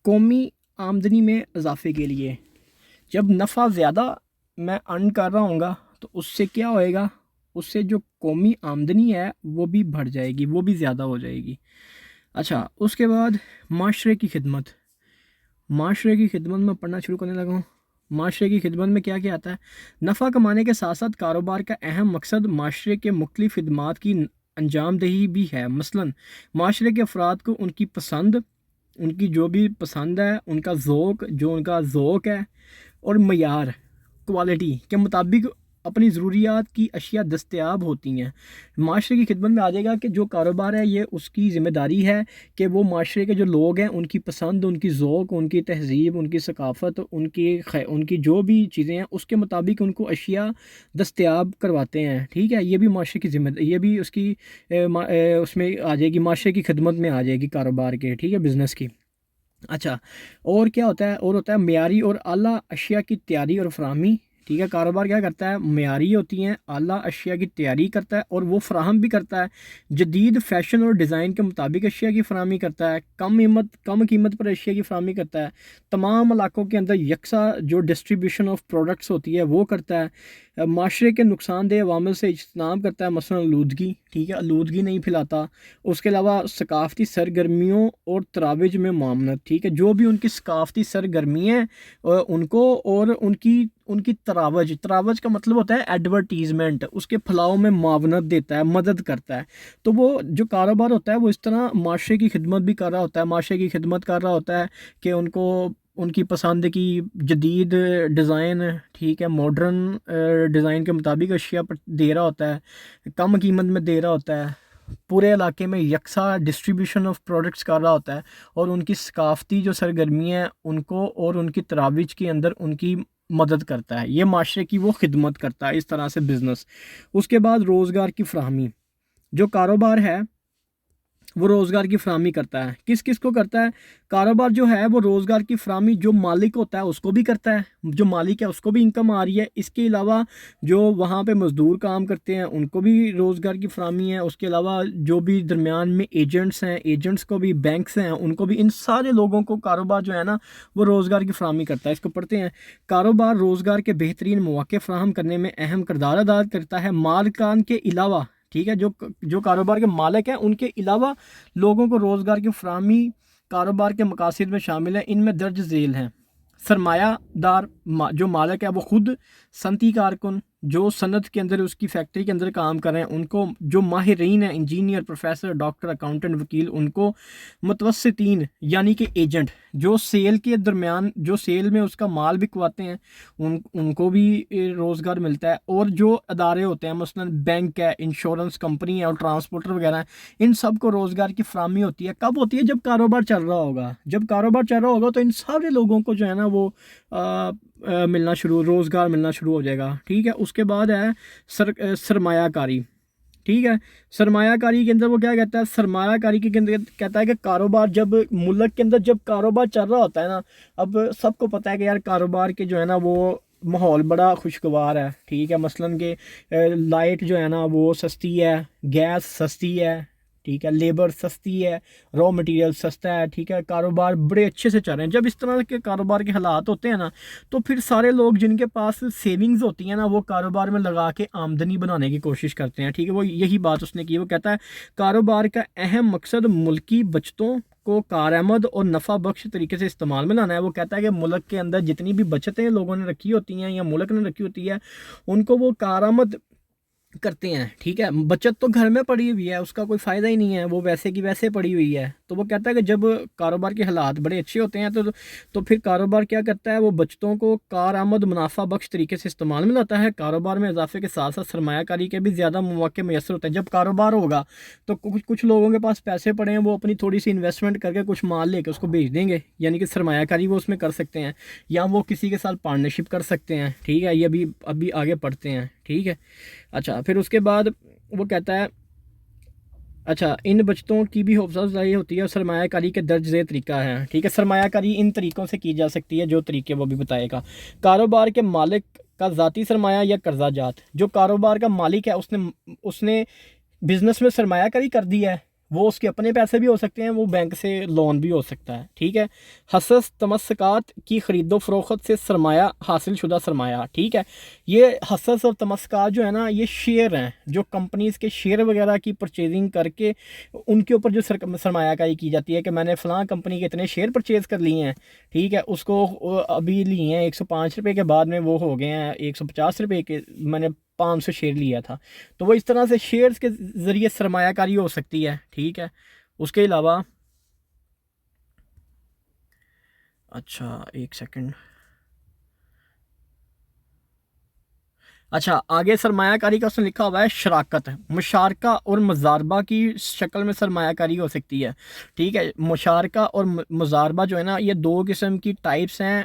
قومی آمدنی میں اضافے کے لیے جب نفع زیادہ میں ارن کر رہا ہوں گا تو اس سے کیا ہوئے گا، اس سے جو قومی آمدنی ہے وہ بھی بڑھ جائے گی، وہ بھی زیادہ ہو جائے گی۔ اچھا، اس کے بعد معاشرے کی خدمت۔ معاشرے کی خدمت میں پڑھنا شروع کرنے لگا ہوں۔ معاشرے کی خدمت میں کیا کیا آتا ہے؟ نفع کمانے کے ساتھ ساتھ کاروبار کا اہم مقصد معاشرے کے مختلف خدمات کی انجام دہی بھی ہے۔ مثلاً معاشرے کے افراد کو ان کی پسند، ان کی جو بھی پسند ہے، ان کا ذوق ہے اور معیار کوالٹی کے مطابق اپنی ضروریات کی اشیاء دستیاب ہوتی ہیں۔ معاشرے کی خدمت میں آ جائے گا کہ جو کاروبار ہے یہ اس کی ذمہ داری ہے کہ وہ معاشرے کے جو لوگ ہیں ان کی پسند، ان کی ذوق، ان کی تہذیب، ان کی ثقافت، ان کی جو بھی چیزیں ہیں اس کے مطابق ان کو اشیاء دستیاب کرواتے ہیں۔ ٹھیک ہے، یہ بھی معاشرے کی ذمہ داری، یہ بھی اس کی اس میں آ جائے گی، معاشرے کی خدمت میں آ جائے گی کاروبار کے، ٹھیک ہے، بزنس کی۔ اچھا، اور کیا ہوتا ہے؟ اور ہوتا ہے معیاری اور اعلیٰ اشیاء کی تیاری اور فراہمی۔ ٹھیک ہے، کاروبار کیا کرتا ہے؟ معیاری ہوتی ہیں، اعلیٰ اشیاء کی تیاری کرتا ہے اور وہ فراہم بھی کرتا ہے۔ جدید فیشن اور ڈیزائن کے مطابق اشیاء کی فراہمی کرتا ہے، کم قیمت پر اشیاء کی فراہمی کرتا ہے، تمام علاقوں کے اندر یکساں جو ڈسٹریبیوشن آف پروڈکٹس ہوتی ہے وہ کرتا ہے، معاشرے کے نقصان دہ عوامل سے اجتناب کرتا ہے، مثلا آلودگی، ٹھیک ہے، آلودگی نہیں پھیلاتا۔ اس کے علاوہ ثقافتی سرگرمیوں اور ترویج میں معاونت، ٹھیک ہے، جو بھی ان کی ثقافتی سرگرمی ہیں ان کو، اور ان کی تراوج کا مطلب ہوتا ہے ایڈورٹیزمنٹ، اس کے پھیلاؤ میں معاونت دیتا ہے، مدد کرتا ہے۔ تو وہ جو کاروبار ہوتا ہے وہ اس طرح معاشرے کی خدمت بھی کر رہا ہوتا ہے، معاشرے کی خدمت کر رہا ہوتا ہے کہ ان کو ان کی پسند کی جدید ڈیزائن، ٹھیک ہے، ماڈرن ڈیزائن کے مطابق اشیاء دے رہا ہوتا ہے، کم قیمت میں دے رہا ہوتا ہے، پورے علاقے میں یکساں ڈسٹریبیوشن آف پروڈکٹس کر رہا ہوتا ہے، اور ان کی ثقافتی جو سرگرمیاں ہیں ان کو اور ان کی ترویج کے اندر ان کی مدد کرتا ہے۔ یہ معاشرے کی وہ خدمت کرتا ہے اس طرح سے بزنس۔ اس کے بعد روزگار کی فراہمی۔ جو کاروبار ہے وہ روزگار کی فراہمی کرتا ہے، کس کس کو کرتا ہے؟ کاروبار جو ہے وہ روزگار کی فراہمی جو مالک ہوتا ہے اس کو بھی کرتا ہے، جو مالک ہے اس کو بھی انکم آ رہی ہے، اس کے علاوہ جو وہاں پہ مزدور کام کرتے ہیں ان کو بھی روزگار کی فراہمی ہے، اس کے علاوہ جو بھی درمیان میں ایجنٹس ہیں، ایجنٹس کو بھی، بینکس ہیں ان کو بھی، ان سارے لوگوں کو کاروبار جو ہے نا وہ روزگار کی فراہمی کرتا ہے۔ اس کو پڑھتے ہیں، کاروبار روزگار کے بہترین مواقع فراہم کرنے میں اہم کردار ادا کرتا ہے، مالکان کے علاوہ، ٹھیک ہے، جو کاروبار کے مالک ہیں ان کے علاوہ لوگوں کو روزگار کی فراہمی کاروبار کے مقاصد میں شامل ہے۔ ان میں درج ذیل ہیں: سرمایہ دار جو مالک ہے وہ خود، صنعتی کارکن جو صنعت کے اندر، اس کی فیکٹری کے اندر کام کر رہے ہیں ان کو، جو ماہرین ہیں، انجینئر، پروفیسر، ڈاکٹر، اکاؤنٹنٹ، وکیل ان کو، متوسطین یعنی کہ ایجنٹ جو سیل کے درمیان، جو سیل میں اس کا مال بکواتے ہیں ان کو بھی روزگار ملتا ہے، اور جو ادارے ہوتے ہیں مثلا بینک ہے، انشورنس کمپنی ہے اور ٹرانسپورٹر وغیرہ ہیں، ان سب کو روزگار کی فراہمی ہوتی ہے۔ کب ہوتی ہے؟ جب کاروبار چل رہا ہوگا۔ جب کاروبار چل رہا ہوگا تو ان سارے لوگوں کو جو ہے نا وہ روزگار ملنا شروع ہو جائے گا، ٹھیک ہے۔ اس کے بعد ہے سرمایہ کاری، ٹھیک ہے۔ سرمایہ کاری کے اندر وہ کیا کہتا ہے؟ سرمایہ کاری کے اندر کہتا ہے کہ کاروبار، جب ملک کے اندر جب کاروبار چل رہا ہوتا ہے نا، اب سب کو پتہ ہے کہ یار کاروبار کے جو ہے نا وہ ماحول بڑا خوشگوار ہے، ٹھیک ہے، مثلاً کہ لائٹ جو ہے نا وہ سستی ہے، گیس سستی ہے، ٹھیک ہے، لیبر سستی ہے، را مٹیریل سستا ہے، ٹھیک ہے، کاروبار بڑے اچھے سے چل رہے ہیں۔ جب اس طرح کے کاروبار کے حالات ہوتے ہیں نا تو پھر سارے لوگ جن کے پاس سیونگز ہوتی ہیں نا وہ کاروبار میں لگا کے آمدنی بنانے کی کوشش کرتے ہیں، ٹھیک ہے۔ وہ یہی بات اس نے کی، وہ کہتا ہے کاروبار کا اہم مقصد ملکی بچتوں کو کارآمد اور نفع بخش طریقے سے استعمال میں لانا ہے۔ وہ کہتا ہے کہ ملک کے اندر جتنی بھی بچتیں لوگوں نے رکھی ہوتی ہیں یا ملک نے رکھی ہوتی ہے ان کو وہ کارآمد کرتے ہیں، ٹھیک ہے۔ بچت تو گھر میں پڑی ہوئی ہے، اس کا کوئی فائدہ ہی نہیں ہے، وہ ویسے کی ویسے پڑی ہوئی ہے۔ تو وہ کہتا ہے کہ جب کاروبار کے حالات بڑے اچھے ہوتے ہیں تو پھر کاروبار کیا کرتا ہے؟ وہ بچتوں کو کارآمد منافع بخش طریقے سے استعمال میں لاتا ہے۔ کاروبار میں اضافے کے ساتھ ساتھ سرمایہ کاری کے بھی زیادہ مواقع میسر ہوتے ہیں۔ جب کاروبار ہوگا تو کچھ لوگوں کے پاس پیسے پڑے ہیں، وہ اپنی تھوڑی سی انویسٹمنٹ کر کے کچھ مال لے کے اس کو بیچ دیں گے، یعنی کہ سرمایہ کاری وہ اس میں کر سکتے ہیں، یا وہ کسی کے ساتھ پارٹنرشپ کر سکتے ہیں، ٹھیک ہے۔ یہ ابھی آگے پڑھتے ہیں، ٹھیک ہے۔ اچھا، پھر اس کے بعد وہ کہتا ہے اچھا ان بچتوں کی بھی حوصلہ افزائی ہوتی ہے اور سرمایہ کاری کے درج ذیل طریقہ ہے، ٹھیک ہے۔ سرمایہ کاری ان طریقوں سے کی جا سکتی ہے جو طریقے وہ بھی بتائے گا۔ کاروبار کے مالک کا ذاتی سرمایہ یا قرضہ جات۔ جو کاروبار کا مالک ہے اس نے بزنس میں سرمایہ کاری کر دی ہے، وہ اس کے اپنے پیسے بھی ہو سکتے ہیں، وہ بینک سے لون بھی ہو سکتا ہے، ٹھیک ہے۔ حصص تمسکات کی خرید و فروخت سے سرمایہ حاصل شدہ سرمایہ، ٹھیک ہے۔ یہ حصص اور تمسکات جو ہے نا، یہ شیئر ہیں، جو کمپنیز کے شیئر وغیرہ کی پرچیزنگ کر کے ان کے اوپر جو سرمایہ کاری کی جاتی ہے کہ میں نے فلاں کمپنی کے اتنے شیئر پرچیز کر لیے ہیں، ٹھیک ہے، اس کو ابھی لیے ہیں 105 روپے کے، بعد میں وہ ہو گئے ہیں 150 روپے کے، میں نے 500 شیئر لیا تھا، تو وہ اس طرح سے شیئرز کے ذریعے سرمایہ کاری ہو سکتی ہے، ٹھیک ہے۔ اس کے علاوہ اچھا ایک سیکنڈ، اچھا آگے سرمایہ کاری کا اس نے لکھا ہوا ہے شراکت، مشارکہ اور مضاربہ کی شکل میں سرمایہ کاری ہو سکتی ہے، ٹھیک ہے۔ مشارکہ اور مضاربہ جو ہے نا، یہ دو قسم کی ٹائپس ہیں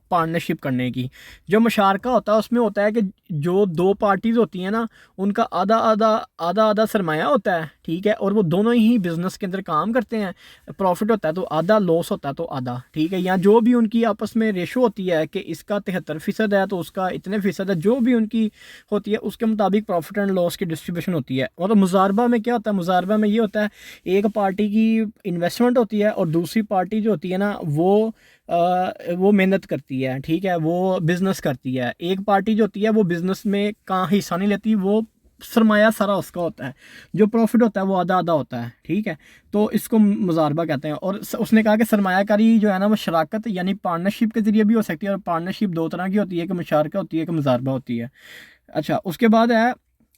پارٹنرشپ کرنے کی۔ جو مشارکہ ہوتا ہے اس میں ہوتا ہے کہ جو دو پارٹیز ہوتی ہیں نا، ان کا آدھا سرمایہ ہوتا ہے، ٹھیک ہے، اور وہ دونوں ہی بزنس کے اندر کام کرتے ہیں، پروفٹ ہوتا ہے تو آدھا، لاس ہوتا ہے تو آدھا، ٹھیک ہے، یا جو بھی ان کی آپس میں ریشو ہوتی ہے کہ اس کا 73% ہے تو اس کا اتنے فیصد ہے، جو بھی ان کی ہوتی ہے اس کے مطابق پروفٹ اینڈ لاس کی ڈسٹریبیوشن ہوتی ہے۔ اور مضاربہ میں کیا ہوتا ہے؟ مضاربہ میں یہ ہوتا ہے ایک پارٹی کی انویسٹمنٹ ہوتی ہے اور دوسری پارٹی جو ہوتی ہے نا وہ محنت کرتی ہے، ٹھیک ہے، وہ بزنس کرتی ہے۔ ایک پارٹی جو ہوتی ہے وہ بزنس میں کا حصہ نہیں لیتی، وہ سرمایہ سارا اس کا ہوتا ہے، جو پروفٹ ہوتا ہے وہ آدھا ہوتا ہے، ٹھیک ہے، تو اس کو مضاربہ کہتے ہیں۔ اور اس نے کہا کہ سرمایہ کاری جو ہے نا وہ شراکت یعنی پارٹنرشپ کے ذریعے بھی ہو سکتی ہے، اور پارٹنرشپ دو طرح کی ہوتی ہے، کہ مشارکہ ہوتی ہے، کہ مضاربہ ہوتی ہے۔ اچھا اس کے بعد ہے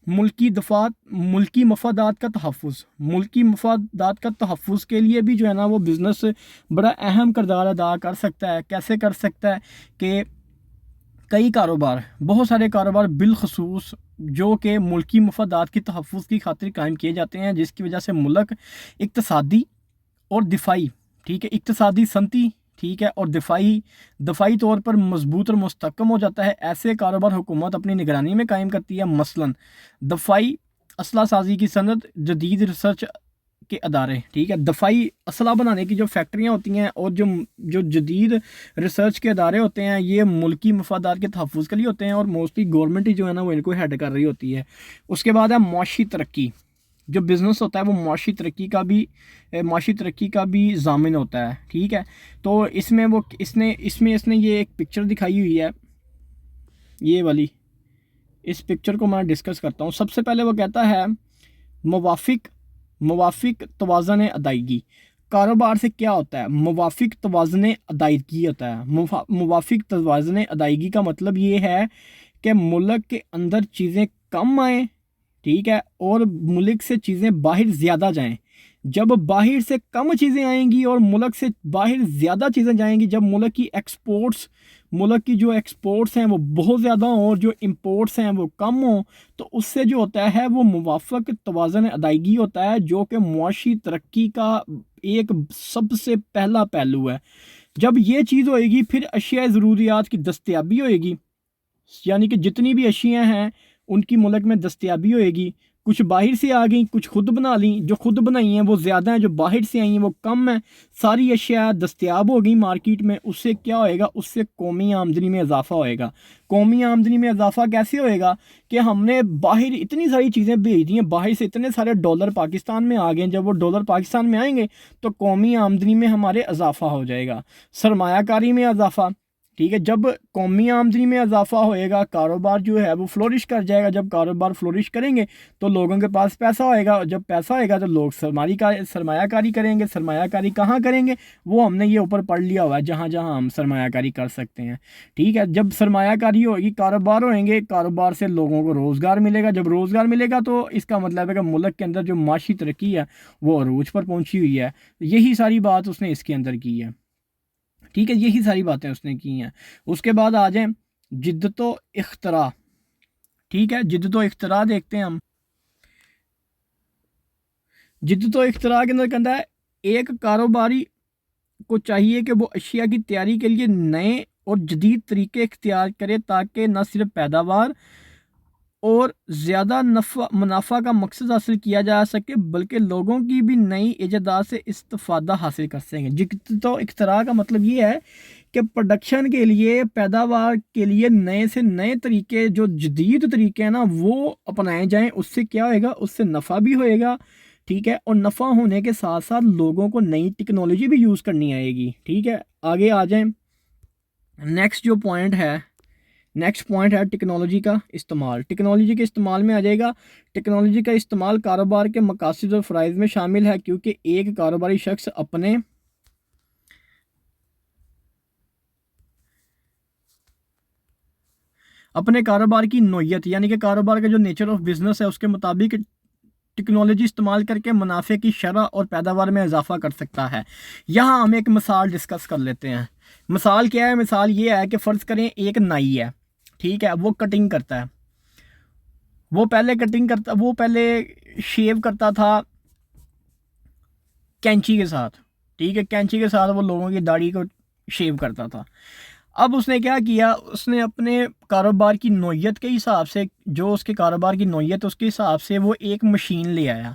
ملکی مفادات کا تحفظ۔ ملکی مفادات کا تحفظ کے لیے بھی جو ہے نا وہ بزنس بڑا اہم کردار ادا کر سکتا ہے۔ کیسے کر سکتا ہے؟ کہ کئی کاروبار، بہت سارے کاروبار بالخصوص جو کہ ملکی مفادات کی تحفظ کی خاطر قائم کیے جاتے ہیں، جس کی وجہ سے ملک اقتصادی اور دفاعی، ٹھیک ہے، اقتصادی صنعتی، ٹھیک ہے، اور دفاعی طور پر مضبوط اور مستحکم ہو جاتا ہے۔ ایسے کاروبار حکومت اپنی نگرانی میں قائم کرتی ہے، مثلا دفاعی اسلحہ سازی کی صنعت، جدید ریسرچ کے ادارے، ٹھیک ہے، دفاعی اسلحہ بنانے کی جو فیکٹریاں ہوتی ہیں اور جو جدید ریسرچ کے ادارے ہوتے ہیں، یہ ملکی مفادات کے تحفظ کے لیے ہوتے ہیں، اور موسٹلی گورنمنٹ ہی جو ہے نا وہ ان کو ہیڈ کر رہی ہوتی ہے۔ اس کے بعد ہے معاشی ترقی۔ جو بزنس ہوتا ہے وہ معاشی ترقی کا بھی ضامن ہوتا ہے، ٹھیک ہے۔ تو اس میں اس نے یہ ایک پکچر دکھائی ہوئی ہے، یہ والی، اس پکچر کو میں ڈسکس کرتا ہوں۔ سب سے پہلے وہ کہتا ہے موافق توازن ادائیگی۔ کاروبار سے کیا ہوتا ہے؟ موافق توازن ادائیگی ہوتا ہے۔ موافق توازن ادائیگی کا مطلب یہ ہے کہ ملک کے اندر چیزیں کم آئیں، ٹھیک ہے، اور ملک سے چیزیں باہر زیادہ جائیں۔ جب باہر سے کم چیزیں آئیں گی اور ملک سے باہر زیادہ چیزیں جائیں گی، جب ملک کی جو ایکسپورٹس ہیں وہ بہت زیادہ ہوں اور جو امپورٹس ہیں وہ کم ہوں، تو اس سے جو ہوتا ہے وہ موافق توازن ادائیگی ہوتا ہے، جو کہ معاشی ترقی کا ایک سب سے پہلا پہلو ہے۔ جب یہ چیز ہوئے گی پھر اشیاء ضروریات کی دستیابی ہوئے گی، یعنی کہ جتنی بھی اشیاء ہیں ان کی ملک میں دستیابی ہوئے گی۔ کچھ باہر سے آ گئیں، کچھ خود بنا لیں، جو خود بنائی ہیں وہ زیادہ ہیں، جو باہر سے آئی ہیں وہ کم ہیں، ساری اشیاء دستیاب ہو گئی مارکیٹ میں۔ اس سے کیا ہوئے گا؟ اس سے قومی آمدنی میں اضافہ ہوئے گا۔ قومی آمدنی میں اضافہ کیسے ہوئے گا؟ کہ ہم نے باہر اتنی ساری چیزیں بھیج دی ہیں، باہر سے اتنے سارے ڈالر پاکستان میں آ گئے ہیں، جب وہ ڈالر پاکستان میں آئیں گے تو قومی آمدنی میں ہمارے اضافہ ہو جائے گا، سرمایہ کاری میں اضافہ، ٹھیک ہے۔ جب قومی آمدنی میں اضافہ ہوئے گا، کاروبار جو ہے وہ فلورش کر جائے گا۔ جب کاروبار فلورش کریں گے تو لوگوں کے پاس پیسہ ہوئے گا، جب پیسہ ہوئے گا تو لوگ سرمایہ کاری کریں گے۔ سرمایہ کاری کہاں کریں گے؟ وہ ہم نے یہ اوپر پڑھ لیا ہوا ہے، جہاں جہاں ہم سرمایہ کاری کر سکتے ہیں، ٹھیک ہے۔ جب سرمایہ کاری ہوگی، کاروبار ہوئیں گے، کاروبار سے لوگوں کو روزگار ملے گا۔ جب روزگار ملے گا تو اس کا مطلب ہے کہ ملک کے اندر جو معاشی ترقی ہے وہ عروج پر پہنچی ہوئی ہے۔ یہی ساری بات اس نے اس کے اندر کی ہے، ٹھیک ہے، یہی ساری باتیں اس نے کی ہیں۔ اس کے بعد آ جائیں جدت و اختراع، ٹھیک ہے، جدت و اختراع دیکھتے ہیں ہم۔ جدت و اختراع کے اندر کہتا ہے ایک کاروباری کو چاہیے کہ وہ اشیاء کی تیاری کے لیے نئے اور جدید طریقے اختیار کرے، تاکہ نہ صرف پیداوار اور زیادہ منافع کا مقصد حاصل کیا جا سکے، بلکہ لوگوں کی بھی نئی ایجادات سے استفادہ حاصل کر سکیں۔ جدت و اختراع کا مطلب یہ ہے کہ پروڈکشن کے لیے، پیداوار کے لیے نئے سے نئے طریقے، جو جدید طریقے ہیں نا وہ اپنائے جائیں۔ اس سے کیا ہوئے گا؟ اس سے نفع بھی ہوئے گا، ٹھیک ہے، اور نفع ہونے کے ساتھ ساتھ لوگوں کو نئی ٹیکنالوجی بھی یوز کرنی آئے گی، ٹھیک ہے۔ آگے آ جائیں، نیکسٹ جو پوائنٹ ہے، نیکسٹ پوائنٹ ہے ٹیکنالوجی کا استعمال۔ ٹیکنالوجی کے استعمال میں آ جائے گا، ٹیکنالوجی کا استعمال کاروبار کے مقاصد اور فرائض میں شامل ہے، کیونکہ ایک کاروباری شخص اپنے کاروبار کی نوعیت یعنی کہ کاروبار کا جو نیچر آف بزنس ہے اس کے مطابق ٹیکنالوجی استعمال کر کے منافع کی شرح اور پیداوار میں اضافہ کر سکتا ہے۔ یہاں ہم ایک مثال ڈسکس کر لیتے ہیں۔ مثال کیا ہے؟ مثال یہ ہے کہ فرض کریں ایک نائی ہے، ٹھیک ہے، وہ کٹنگ کرتا ہے، وہ پہلے شیو کرتا تھا کینچی کے ساتھ، ٹھیک ہے، کینچی کے ساتھ وہ لوگوں کی داڑھی کو شیو کرتا تھا۔ اب اس نے کیا کیا، اس نے اپنے کاروبار کی نوعیت کے حساب سے، جو اس کے کاروبار کی نوعیت اس کے حساب سے وہ ایک مشین لے آیا۔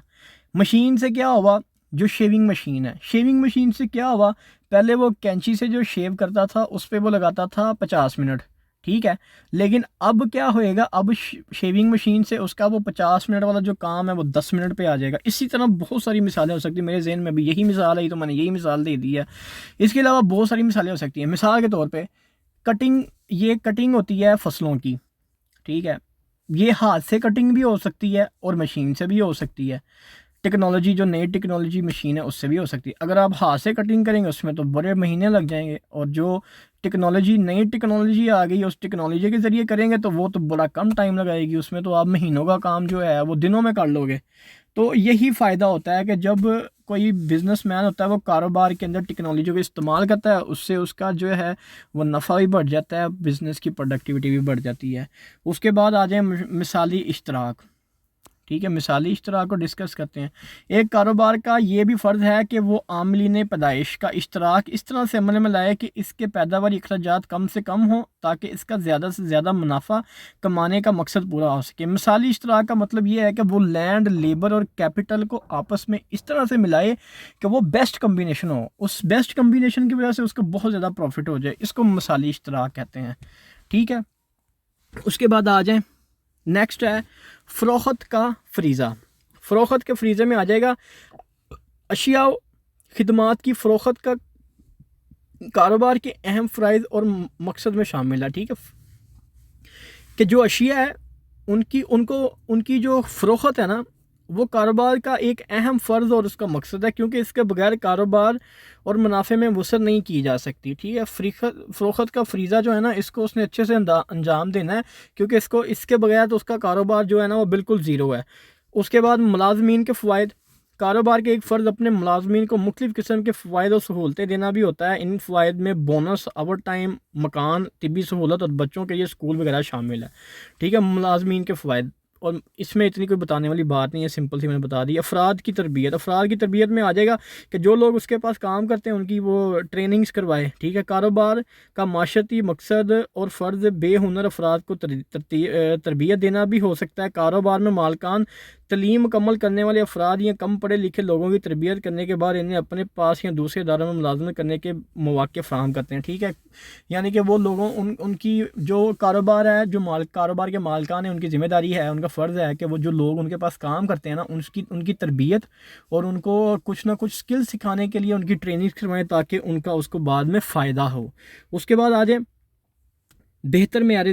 مشین سے کیا ہوا، جو شیونگ مشین ہے، شیونگ مشین سے کیا ہوا، پہلے وہ کینچی سے جو شیو کرتا تھا اس پہ وہ لگاتا تھا 50 منٹ، ٹھیک ہے، لیکن اب کیا ہوئے گا، اب شیونگ مشین سے اس کا وہ 50 منٹ والا جو کام ہے وہ 10 منٹ پہ آ جائے گا۔ اسی طرح بہت ساری مثالیں ہو سکتی ہیں، میرے ذہن میں بھی یہی مثال ہے تو میں نے یہی مثال دے دی ہے۔ اس کے علاوہ بہت ساری مثالیں ہو سکتی ہیں۔ مثال کے طور پہ یہ کٹنگ ہوتی ہے فصلوں کی، ٹھیک ہے، یہ ہاتھ سے کٹنگ بھی ہو سکتی ہے اور مشین سے بھی ہو سکتی ہے۔ ٹیکنالوجی، جو نئی ٹیکنالوجی مشین ہے اس سے بھی ہو سکتی ہے۔ اگر آپ ہاتھ سے کٹنگ کریں گے اس میں تو بڑے مہینے لگ جائیں گے، اور جو نئی ٹیکنالوجی آ گئی اس ٹیکنالوجی کے ذریعے کریں گے تو وہ تو بڑا کم ٹائم لگائے گی، اس میں تو آپ مہینوں کا کام جو ہے وہ دنوں میں کر لو گے۔ تو یہی فائدہ ہوتا ہے کہ جب کوئی بزنس مین ہوتا ہے وہ کاروبار کے اندر ٹیکنالوجی کو استعمال کرتا ہے، اس سے اس کا جو ہے وہ نفع بھی بڑھ جاتا ہے، بزنس کی پروڈکٹیوٹی بھی بڑھ جاتی ہے۔ اس کے بعد آ جائیں مثالی اشتراک، ٹھیک ہے، مثالی اشتراک کو ڈسکس کرتے ہیں۔ ایک کاروبار کا یہ بھی فرض ہے کہ وہ عاملین پیدائش کا اشتراک اس طرح سے عمل میں لائے کہ اس کے پیداواری اخراجات کم سے کم ہوں، تاکہ اس کا زیادہ سے زیادہ منافع کمانے کا مقصد پورا ہو سکے۔ مثالی اشتراک کا مطلب یہ ہے کہ وہ لینڈ، لیبر اور کیپٹل کو آپس میں اس طرح سے ملائے کہ وہ بیسٹ کمبینیشن ہو، اس بیسٹ کمبینیشن کی وجہ سے اس کو بہت زیادہ پروفٹ ہو جائے، اس کو مثالی اشتراک کہتے ہیں، ٹھیک ہے۔ اس کے بعد آ جائیں، نیکسٹ ہے فروخت کا فریضہ۔ فروخت کے فریضے میں آ جائے گا اشیاء و خدمات کی فروخت کا کاروبار کے اہم فرائض اور مقصد میں شامل ہے، ٹھیک ہے، کہ جو اشیاء ہے ان کی جو فروخت ہے نا وہ کاروبار کا ایک اہم فرض اور اس کا مقصد ہے، کیونکہ اس کے بغیر کاروبار اور منافع میں وصول نہیں کی جا سکتی، ٹھیک ہے۔ فروخت کا فریضہ جو ہے نا اس کو اس نے اچھے سے انجام دینا ہے، کیونکہ اس کے بغیر تو اس کا کاروبار جو ہے نا وہ بالکل زیرو ہے۔ اس کے بعد ملازمین کے فوائد۔ کاروبار کے ایک فرد اپنے ملازمین کو مختلف قسم کے فوائد اور سہولتیں دینا بھی ہوتا ہے۔ ان فوائد میں بونس، اوور ٹائم، مکان، طبی سہولت اور بچوں کے لیے اسکول وغیرہ شامل ہے، ٹھیک ہے، ملازمین کے فوائد۔ اور اس میں اتنی کوئی بتانے والی بات نہیں ہے، سمپل سی میں نے بتا دی۔ افراد کی تربیت میں آ جائے گا کہ جو لوگ اس کے پاس کام کرتے ہیں ان کی وہ ٹریننگز کروائے، ٹھیک ہے۔ کاروبار کا معاشرتی مقصد اور فرض بے ہنر افراد کو تربیت دینا بھی ہو سکتا ہے۔ کاروبار میں مالکان تعلیم مکمل کرنے والے افراد یا کم پڑھے لکھے لوگوں کی تربیت کرنے کے بعد انہیں اپنے پاس یا دوسرے اداروں میں ملازمت کرنے کے مواقع فراہم کرتے ہیں، ٹھیک ہے۔ یعنی کہ وہ لوگوں ان کی جو کاروبار ہے، جو کاروبار کے مالکان ہیں، ان کی ذمہ داری ہے، ان کا فرض ہے کہ وہ جو لوگ ان کے پاس کام کرتے ہیں نا ان کی تربیت اور ان کو کچھ نہ کچھ سکل سکھانے کے لیے ان کی ٹریننگ کروائیں، تاکہ ان کا اس کو بعد میں فائدہ ہو۔ اس کے بعد آ جائیں بہتر معیار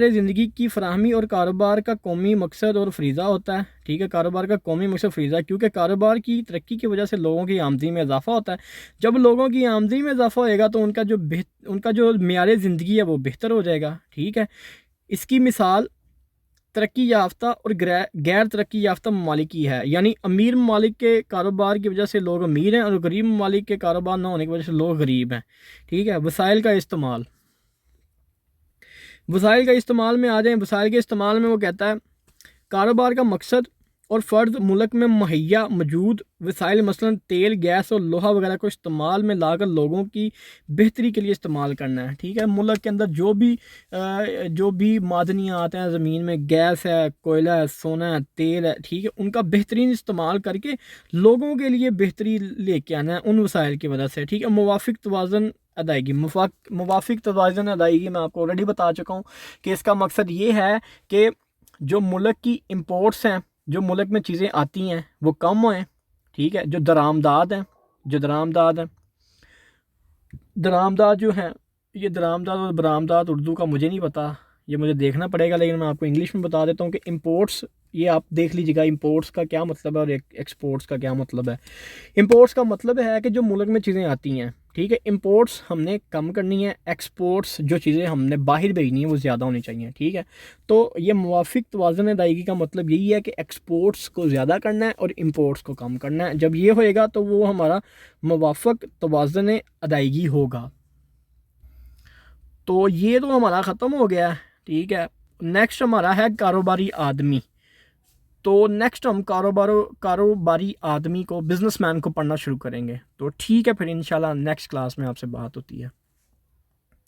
زندگی کی فراہمی اور کاروبار کا قومی مقصد اور فریضہ ہوتا ہے، ٹھیک ہے۔ کاروبار کا قومی مقصد فریضہ، کیونکہ کاروبار کی ترقی کی وجہ سے لوگوں کی آمدنی میں اضافہ ہوتا ہے۔ جب لوگوں کی آمدنی میں اضافہ ہوئے گا تو ان کا جو معیار زندگی ہے وہ بہتر ہو جائے گا، ٹھیک ہے۔ اس کی مثال ترقی یافتہ اور غیر ترقی یافتہ ممالک کی ہے، یعنی امیر ممالک کے کاروبار کی وجہ سے لوگ امیر ہیں اور غریب ممالک کے کاروبار نہ ہونے کی وجہ سے لوگ غریب ہیں، ٹھیک ہے۔ وسائل کا استعمال میں آ جائیں۔ وسائل کے استعمال میں وہ کہتا ہے کاروبار کا مقصد اور فرد ملک میں مہیا موجود وسائل مثلا تیل، گیس اور لوہا وغیرہ کو استعمال میں لا کر لوگوں کی بہتری کے لیے استعمال کرنا ہے، ٹھیک ہے۔ ملک کے اندر جو بھی معدنیات ہیں، زمین میں گیس ہے، کوئلہ ہے، سونا ہے، تیل ہے، ٹھیک ہے، ان کا بہترین استعمال کر کے لوگوں کے لیے بہتری لے کے آنا ہے ان وسائل کی وجہ سے، ٹھیک ہے۔ موافق توازن ادائیگی میں آپ کو آلریڈی بتا چکا ہوں کہ اس کا مقصد یہ ہے کہ جو ملک کی امپورٹس ہیں، جو ملک میں چیزیں آتی ہیں وہ کم ہوئیں، ٹھیک ہے، جو درآمدات ہیں، درآمدات جو ہیں، یہ درآمدات اور برآمدات اردو کا مجھے نہیں پتہ، یہ مجھے دیکھنا پڑے گا، لیکن میں آپ کو انگلش میں بتا دیتا ہوں کہ امپورٹس، یہ آپ دیکھ لیجیے گا امپورٹس کا کیا مطلب ہے اور ایکسپورٹس کا کیا مطلب ہے۔ امپورٹس کا مطلب ہے کہ جو ملک میں چیزیں آتی ہیں، ٹھیک ہے، امپورٹس ہم نے کم کرنی ہے، ایکسپورٹس جو چیزیں ہم نے باہر بھیجنی ہیں وہ زیادہ ہونی چاہیے، ٹھیک ہے۔ تو یہ موافق توازن ادائیگی کا مطلب یہی ہے کہ ایکسپورٹس کو زیادہ کرنا ہے اور امپورٹس کو کم کرنا ہے۔ جب یہ ہوئے گا تو وہ ہمارا موافق توازن ادائیگی ہوگا۔ تو یہ تو ہمارا ختم ہو گیا ہے، ٹھیک ہے۔ نیکسٹ ہمارا ہے کاروباری آدمی۔ تو نیکسٹ ہم کاروباری آدمی کو، بزنس مین کو پڑھنا شروع کریں گے۔ تو ٹھیک ہے، پھر انشاءاللہ نیکسٹ کلاس میں آپ سے بات ہوتی ہے۔